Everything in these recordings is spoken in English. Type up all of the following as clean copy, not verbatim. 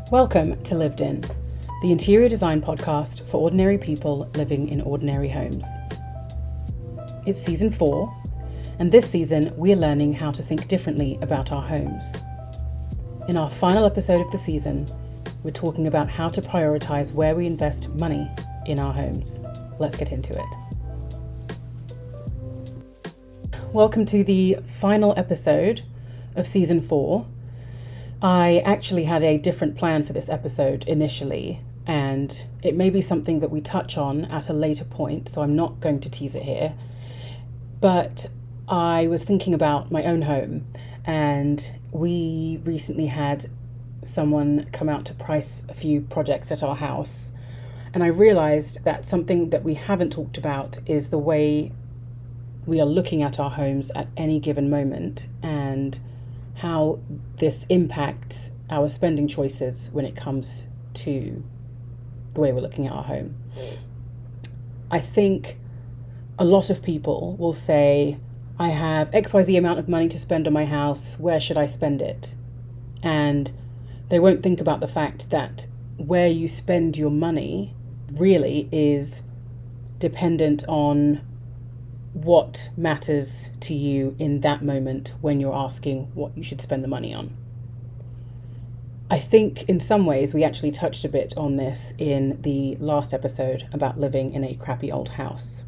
Welcome to Lived In, the interior design podcast for ordinary people living in ordinary homes. It's season 4, and this season we're learning how to think differently about our homes. In our final episode of the season, we're talking about how to prioritize where we invest money in our homes. Let's get into it. Welcome to the final episode of season 4. I actually had a different plan for this episode initially, and it may be something that we touch on at a later point, so I'm not going to tease it here. But I was thinking about my own home, and we recently had someone come out to price a few projects at our house, and I realized that something that we haven't talked about is the way we are looking at our homes at any given moment, and how this impacts our spending choices when it comes to the way we're looking at our home. I think a lot of people will say, I have XYZ amount of money to spend on my house, where should I spend it? And they won't think about the fact that where you spend your money really is dependent on what matters to you in that moment when you're asking what you should spend the money on. I think in some ways we actually touched a bit on this in the last episode about living in a crappy old house.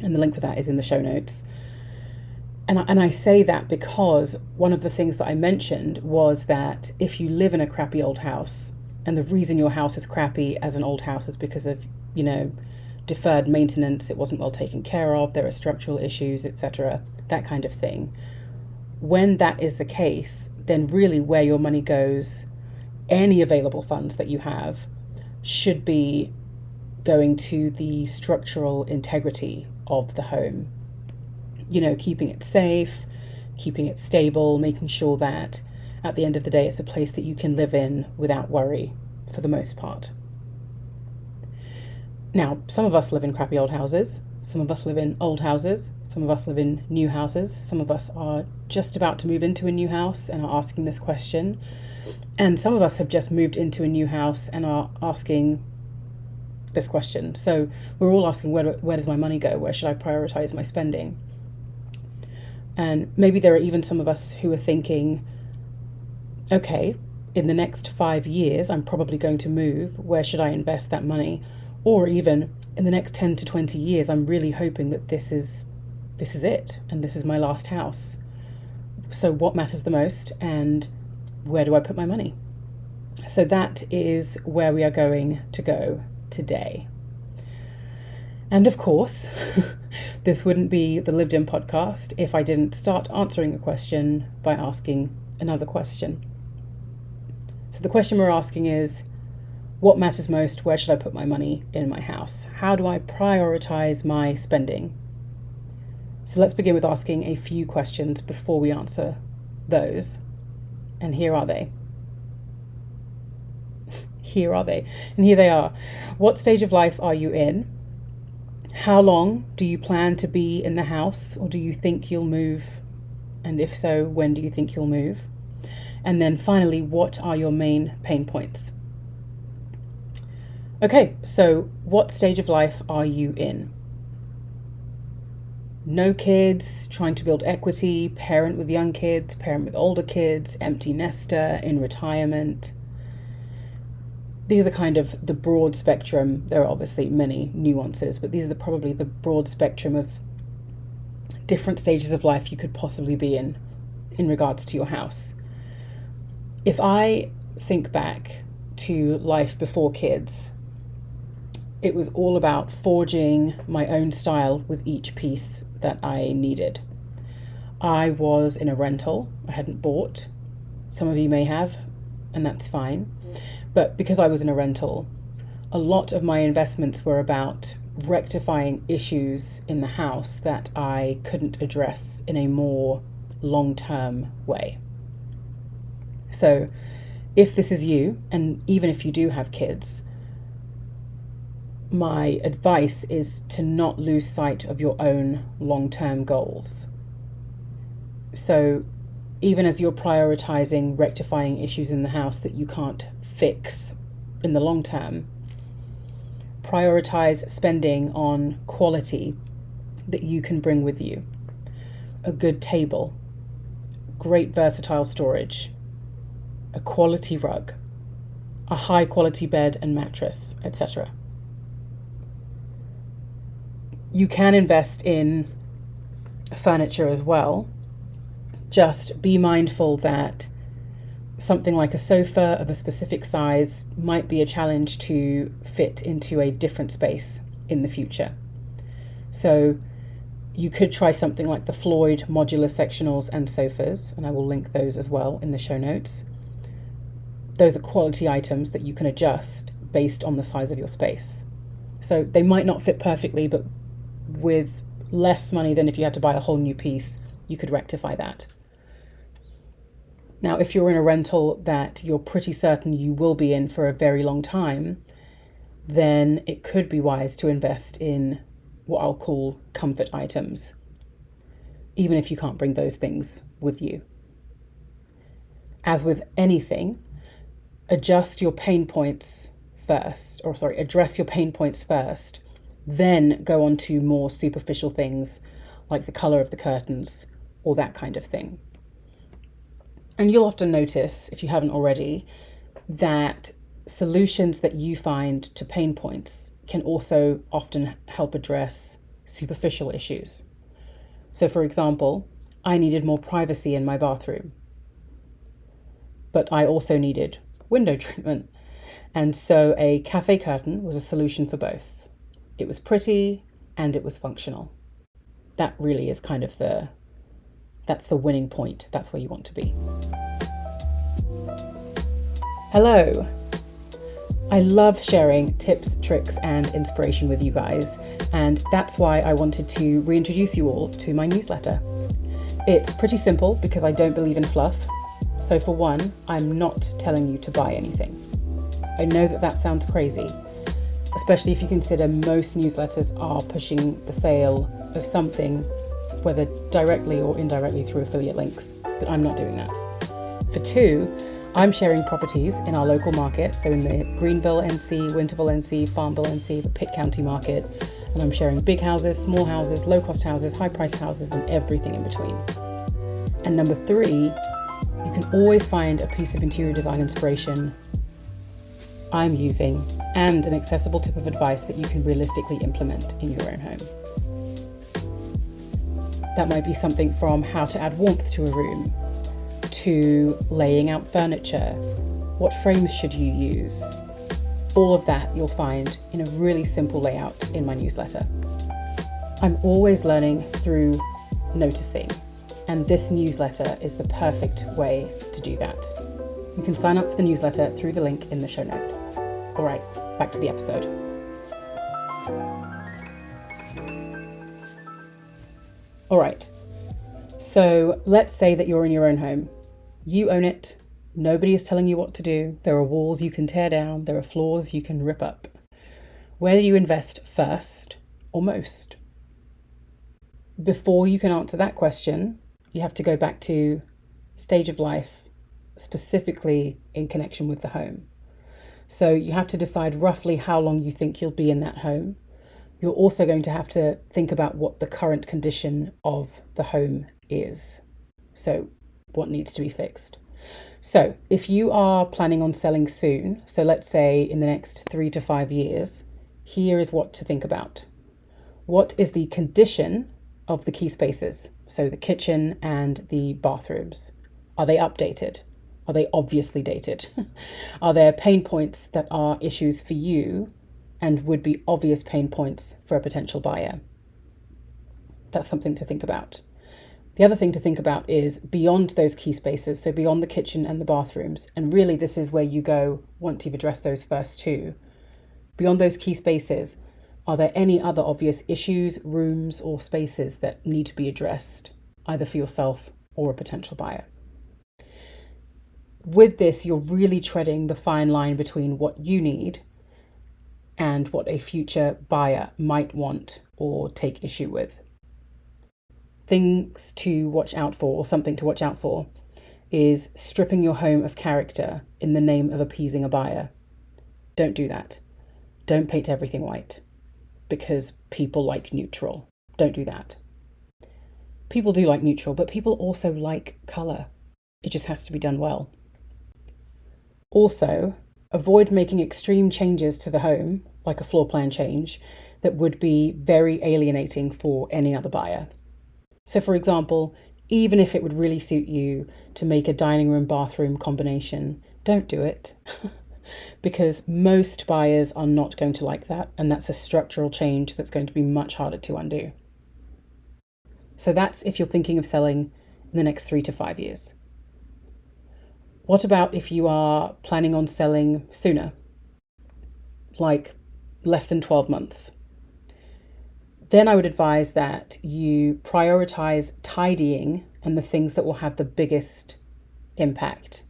And the link for that is in the show notes. And I say that because one of the things that I mentioned was that if you live in a crappy old house, and the reason your house is crappy as an old house is because of, deferred maintenance, it wasn't well taken care of, there are structural issues, etc., that kind of thing. When that is the case, then really where your money goes, any available funds that you have, should be going to the structural integrity of the home. Keeping it safe, keeping it stable, making sure that at the end of the day it's a place that you can live in without worry for the most part. Now, some of us live in crappy old houses, some of us live in old houses, some of us live in new houses, some of us are just about to move into a new house and are asking this question, and some of us have just moved into a new house and are asking this question. So we're all asking, where does my money go? Where should I prioritize my spending? And maybe there are even some of us who are thinking, okay, in the next 5 years, I'm probably going to move. Where should I invest that money? Or even in the next 10 to 20 years, I'm really hoping that this is it, and this is my last house. So what matters the most, and where do I put my money? So that is where we are going to go today. And of course, this wouldn't be the Lived In podcast if I didn't start answering a question by asking another question. So the question we're asking is, what matters most? Where should I put my money in my house? How do I prioritize my spending? So let's begin with asking a few questions before we answer those. And here are they. And here they are. What stage of life are you in? How long do you plan to be in the house, or do you think you'll move? And if so, when do you think you'll move? And then finally, what are your main pain points? Okay, so what stage of life are you in? No kids, trying to build equity, parent with young kids, parent with older kids, empty nester, in retirement. These are kind of the broad spectrum. There are obviously many nuances, but these are probably the broad spectrum of different stages of life you could possibly be in regards to your house. If I think back to life before kids, it was all about forging my own style with each piece that I needed. I was in a rental. I hadn't bought. Some of you may have, and that's fine. But because I was in a rental, a lot of my investments were about rectifying issues in the house that I couldn't address in a more long-term way. So if this is you, and even if you do have kids, my advice is to not lose sight of your own long-term goals. So even as you're prioritizing rectifying issues in the house that you can't fix in the long term, prioritize spending on quality that you can bring with you. A good table, great versatile storage, a quality rug, a high quality bed and mattress, etc. You can invest in furniture as well. Just be mindful that something like a sofa of a specific size might be a challenge to fit into a different space in the future. So you could try something like the Floyd modular sectionals and sofas, and I will link those as well in the show notes. Those are quality items that you can adjust based on the size of your space. So they might not fit perfectly, but with less money than if you had to buy a whole new piece, you could rectify that. Now, if you're in a rental that you're pretty certain you will be in for a very long time, then it could be wise to invest in what I'll call comfort items, even if you can't bring those things with you. As with anything, address your pain points first, then go on to more superficial things like the color of the curtains or that kind of thing. And you'll often notice, if you haven't already, that solutions that you find to pain points can also often help address superficial issues. So for example, I needed more privacy in my bathroom, but I also needed window treatment. And so a cafe curtain was a solution for both. It was pretty and it was functional. That really is kind of that's the winning point. That's where you want to be. Hello. I love sharing tips, tricks, and inspiration with you guys, and that's why I wanted to reintroduce you all to my newsletter. It's pretty simple because I don't believe in fluff. So for one, I'm not telling you to buy anything. I know that sounds crazy, especially if you consider most newsletters are pushing the sale of something, whether directly or indirectly through affiliate links, but I'm not doing that. For two, I'm sharing properties in our local market, so in the Greenville NC, Winterville NC, Farmville NC, the Pitt County market, and I'm sharing big houses, small houses, low-cost houses, high-priced houses, and everything in between. And number three, you can always find a piece of interior design inspiration I'm using and an accessible tip of advice that you can realistically implement in your own home. That might be something from how to add warmth to a room, to laying out furniture, what frames should you use. All of that you'll find in a really simple layout in my newsletter. I'm always learning through noticing, and this newsletter is the perfect way to do that. You can sign up for the newsletter through the link in the show notes. All right, back to the episode. All right, so let's say that you're in your own home. You own it. Nobody is telling you what to do. There are walls you can tear down. There are floors you can rip up. Where do you invest first or most? Before you can answer that question, you have to go back to stage of life, specifically in connection with the home. So you have to decide roughly how long you think you'll be in that home. You're also going to have to think about what the current condition of the home is. So what needs to be fixed. So if you are planning on selling soon, so let's say in the next 3 to 5 years, here is what to think about. What is the condition of the key spaces? So the kitchen and the bathrooms. Are they updated? Are they obviously dated? Are there pain points that are issues for you and would be obvious pain points for a potential buyer? That's something to think about. The other thing to think about is beyond those key spaces, so beyond the kitchen and the bathrooms, and really this is where you go once you've addressed those first two. Beyond those key spaces, are there any other obvious issues, rooms, or spaces that need to be addressed, either for yourself or a potential buyer? With this, you're really treading the fine line between what you need and what a future buyer might want or take issue with. Things to watch out for, or something to watch out for. is stripping your home of character in the name of appeasing a buyer. Don't do that. Don't paint everything white because people like neutral. Don't do that. People do like neutral, but people also like colour. It just has to be done well. Also, avoid making extreme changes to the home, like a floor plan change, that would be very alienating for any other buyer. So for example, even if it would really suit you to make a dining room bathroom combination, don't do it. Because most buyers are not going to like that, and that's a structural change that's going to be much harder to undo. So that's if you're thinking of selling in the next 3 to 5 years. What about if you are planning on selling sooner, like less than 12 months? Then I would advise that you prioritize tidying and the things that will have the biggest impact.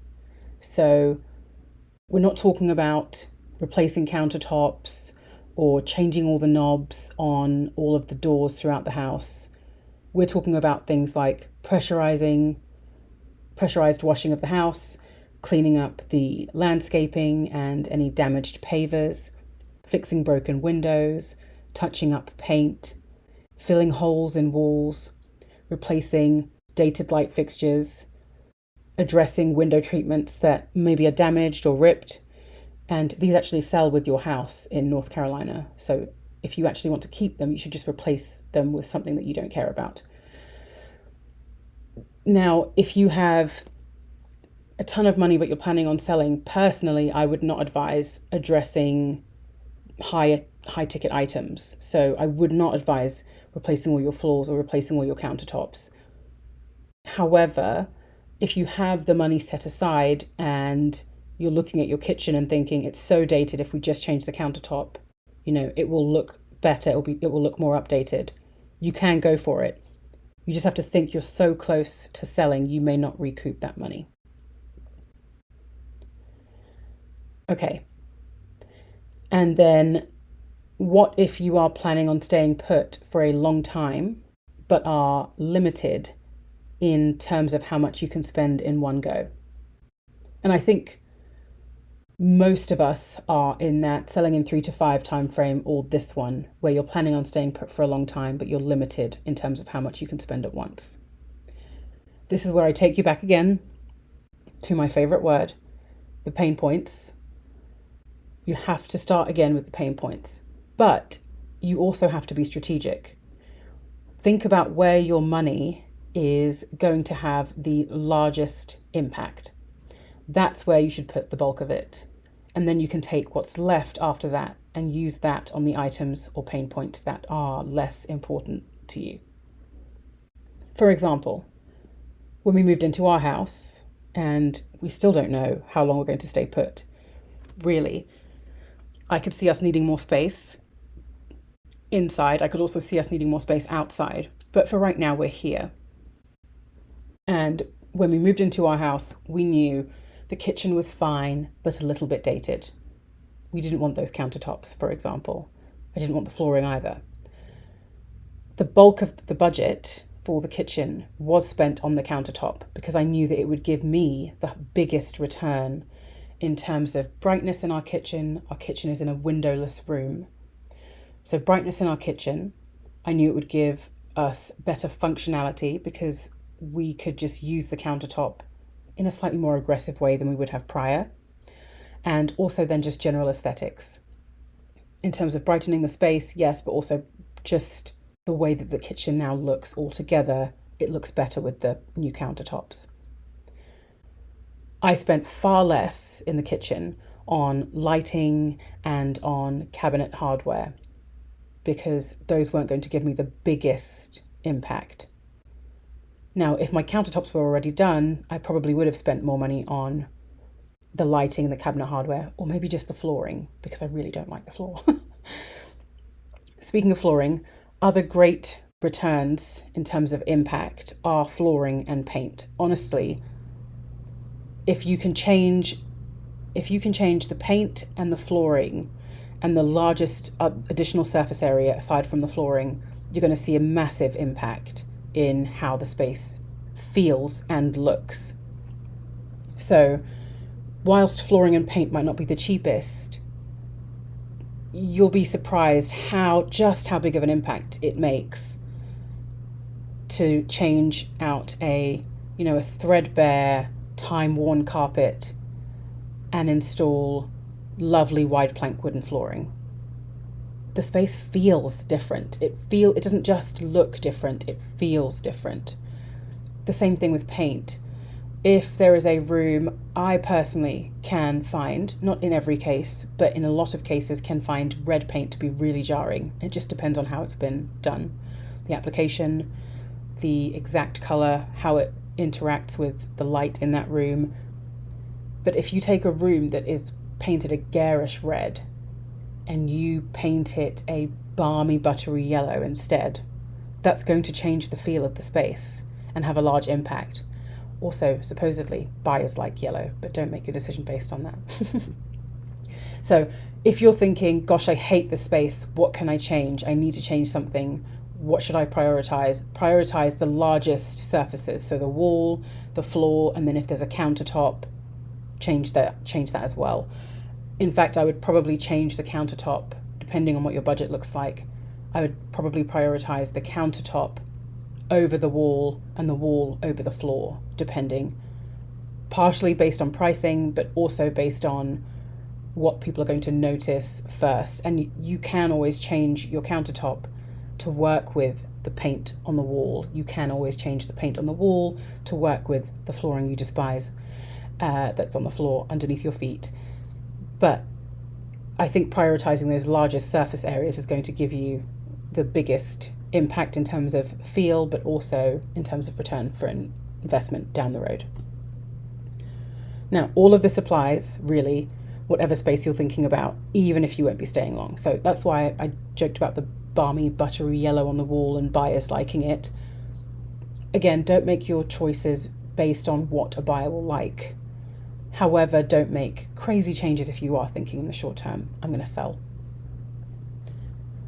So we're not talking about replacing countertops or changing all the knobs on all of the doors throughout the house. We're talking about things like pressurized washing of the house, cleaning up the landscaping and any damaged pavers, fixing broken windows, touching up paint, filling holes in walls, replacing dated light fixtures, addressing window treatments that maybe are damaged or ripped. And these actually sell with your house in North Carolina. So if you actually want to keep them, you should just replace them with something that you don't care about. Now, if you have a ton of money but you're planning on selling, personally, I would not advise addressing high ticket items. So I would not advise replacing all your floors or replacing all your countertops. However, if you have the money set aside and you're looking at your kitchen and thinking it's so dated, if we just change the countertop, it will look better, it will look more updated, you can go for it. You just have to think you're so close to selling, you may not recoup that money. Okay. And then what if you are planning on staying put for a long time, but are limited in terms of how much you can spend in one go? And I think most of us are in that selling in 3 to 5 time frame, or this one, where you're planning on staying put for a long time, but you're limited in terms of how much you can spend at once. This is where I take you back again to my favorite word, the pain points. You have to start again with the pain points, but you also have to be strategic. Think about where your money is going to have the largest impact. That's where you should put the bulk of it. And then you can take what's left after that and use that on the items or pain points that are less important to you. For example, when we moved into our house, and we still don't know how long we're going to stay put, really, I could see us needing more space inside. I could also see us needing more space outside. But for right now, we're here. And when we moved into our house, we knew the kitchen was fine, but a little bit dated. We didn't want those countertops, for example. I didn't want the flooring either. The bulk of the budget for the kitchen was spent on the countertop because I knew that it would give me the biggest return in terms of brightness in our kitchen. Our kitchen is in a windowless room. So brightness in our kitchen, I knew it would give us better functionality because we could just use the countertop in a slightly more aggressive way than we would have prior. And also then just general aesthetics. In terms of brightening the space, yes, but also just the way that the kitchen now looks altogether, it looks better with the new countertops. I spent far less in the kitchen on lighting and on cabinet hardware because those weren't going to give me the biggest impact. Now, if my countertops were already done, I probably would have spent more money on the lighting and the cabinet hardware, or maybe just the flooring, because I really don't like the floor. Speaking of flooring, other great returns in terms of impact are flooring and paint. Honestly, if you can change the paint and the flooring and the largest additional surface area aside from the flooring, you're going to see a massive impact in how the space feels and looks. So whilst flooring and paint might not be the cheapest, you'll be surprised how big of an impact it makes to change out a threadbare, time-worn carpet and install lovely wide plank wooden flooring. The space feels different. It doesn't just look different, it feels different. The same thing with paint. If there is a room, I personally can find, not in every case, but in a lot of cases can find red paint to be really jarring. It just depends on how it's been done. The application, the exact colour, how it interacts with the light in that room. But if you take a room that is painted a garish red and you paint it a balmy buttery yellow instead, that's going to change the feel of the space and have a large impact. Also, supposedly, buyers like yellow, but don't make your decision based on that. So if you're thinking, gosh, I hate this space, what can I change? I need to change something. What should I prioritize? Prioritize the largest surfaces. So the wall, the floor, and then if there's a countertop, change that as well. In fact, I would probably change the countertop depending on what your budget looks like. I would probably prioritize the countertop over the wall and the wall over the floor, depending, partially based on pricing, but also based on what people are going to notice first. And you can always change your countertop to work with the paint on the wall. You can always change the paint on the wall to work with the flooring you despise that's on the floor underneath your feet. But I think prioritizing those largest surface areas is going to give you the biggest impact in terms of feel, but also in terms of return for an investment down the road. Now, all of this applies really whatever space you're thinking about, even if you won't be staying long. So that's why I joked about the balmy buttery yellow on the wall and buyers liking it. Again, don't make your choices based on what a buyer will like. However, don't make crazy changes if you are thinking in the short term, I'm going to sell.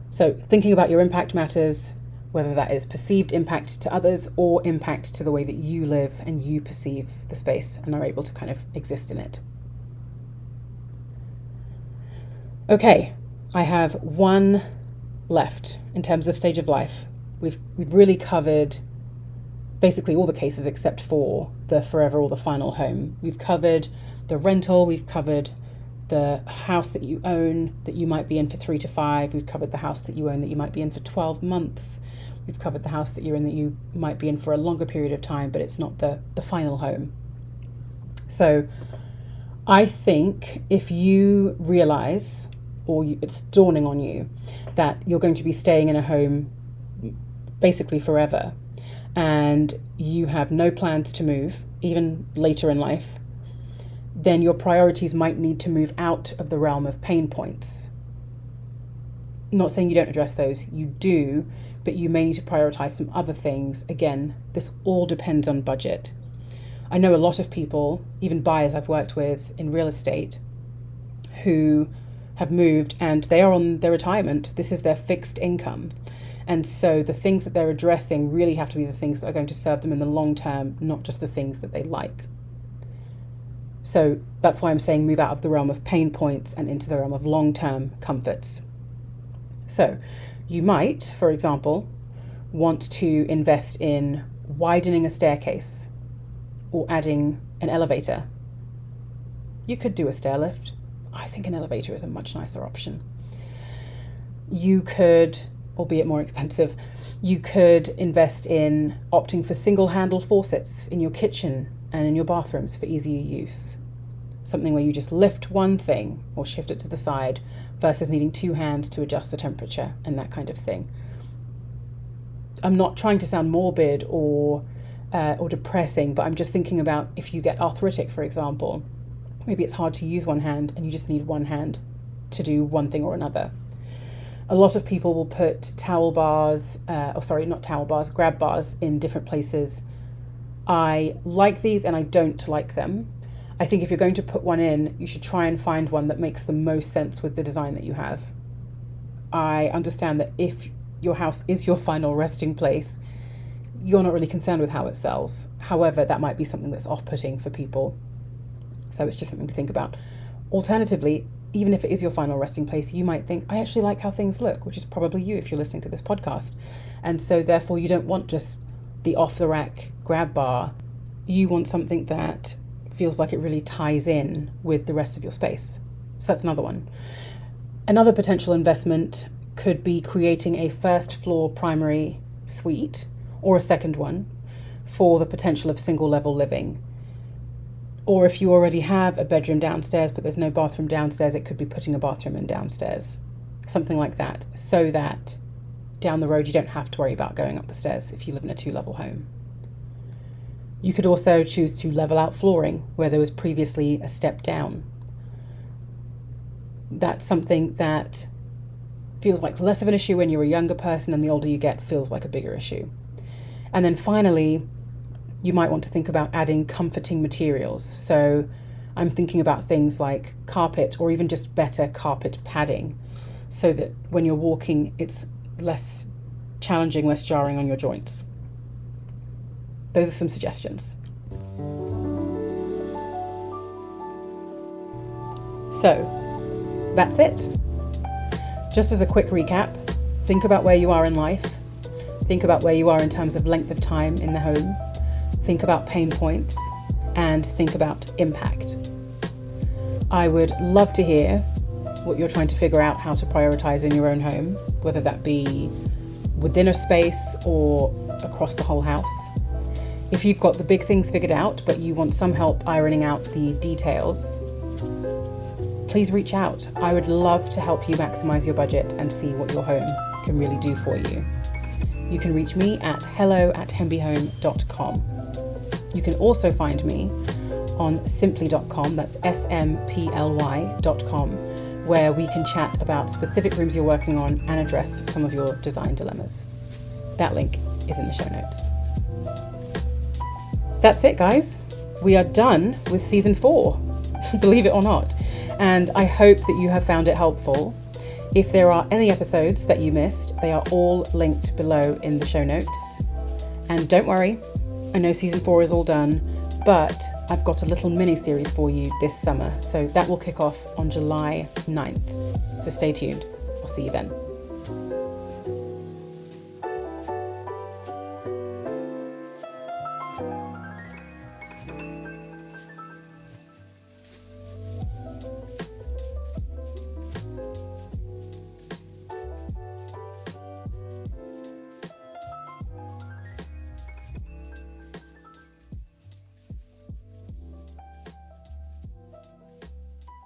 So thinking about your impact matters, whether that is perceived impact to others or impact to the way that you live and you perceive the space and are able to kind of exist in it. Okay, I have one left in terms of stage of life. We've really covered basically all the cases except for the forever or the final home. We've covered the rental, we've covered the house that you own that you might be in for 3 to 5. We've covered the house that you own that you might be in for 12 months. We've covered the house that you're in that you might be in for a longer period of time, but it's not the final home. So I think if you realize, or it's dawning on you, that you're going to be staying in a home basically forever, and you have no plans to move, even later in life, then your priorities might need to move out of the realm of pain points. Not saying you don't address those, you do, but you may need to prioritize some other things. Again, this all depends on budget. I know a lot of people, even buyers I've worked with in real estate, who have moved and they are on their retirement. This is their fixed income. And so the things that they're addressing really have to be the things that are going to serve them in the long term, not just the things that they like. So that's why I'm saying move out of the realm of pain points and into the realm of long-term comforts. So you might, for example, want to invest in widening a staircase or adding an elevator. You could do a stair lift. I think an elevator is a much nicer option. You could, albeit more expensive, you could invest in opting for single handle faucets in your kitchen and in your bathrooms for easier use. Something where you just lift one thing or shift it to the side versus needing 2 hands to adjust the temperature and that kind of thing. I'm not trying to sound morbid or depressing, but I'm just thinking about if you get arthritic, for example, maybe it's hard to use one hand and you just need one hand to do one thing or another. A lot of people will put grab bars in different places. I like these and I don't like them. I think if you're going to put one in, you should try and find one that makes the most sense with the design that you have. I understand that if your house is your final resting place, you're not really concerned with how it sells. However, that might be something that's off-putting for people. So it's just something to think about. Alternatively, even if it is your final resting place, you might think, I actually like how things look, which is probably you if you're listening to this podcast. And so therefore you don't want just the off-the-rack grab bar. You want something that feels like it really ties in with the rest of your space. So that's another one. Another potential investment could be creating a first floor primary suite or a second one for the potential of single level living. Or if you already have a bedroom downstairs but there's no bathroom downstairs, it could be putting a bathroom in downstairs. Something like that, so that down the road you don't have to worry about going up the stairs if you live in a 2-level home. You could also choose to level out flooring where there was previously a step down. That's something that feels like less of an issue when you're a younger person, and the older you get feels like a bigger issue. And then finally, you might want to think about adding comforting materials. So I'm thinking about things like carpet, or even just better carpet padding, so that when you're walking, it's less challenging, less jarring on your joints. Those are some suggestions. So that's it. Just as a quick recap, think about where you are in life. Think about where you are in terms of length of time in the home. Think about pain points, and think about impact. I would love to hear what you're trying to figure out how to prioritize in your own home, whether that be within a space or across the whole house. If you've got the big things figured out, but you want some help ironing out the details, please reach out. I would love to help you maximize your budget and see what your home can really do for you. You can reach me at hello@hembyhome.com. You can also find me on simply.com, that's simply.com, where we can chat about specific rooms you're working on and address some of your design dilemmas. That link is in the show notes. That's it, guys. We are done with season 4, believe it or not. And I hope that you have found it helpful. If there are any episodes that you missed, they are all linked below in the show notes. And don't worry, I know season 4 is all done, but I've got a little mini series for you this summer. So that will kick off on July 9th. So stay tuned. I'll see you then.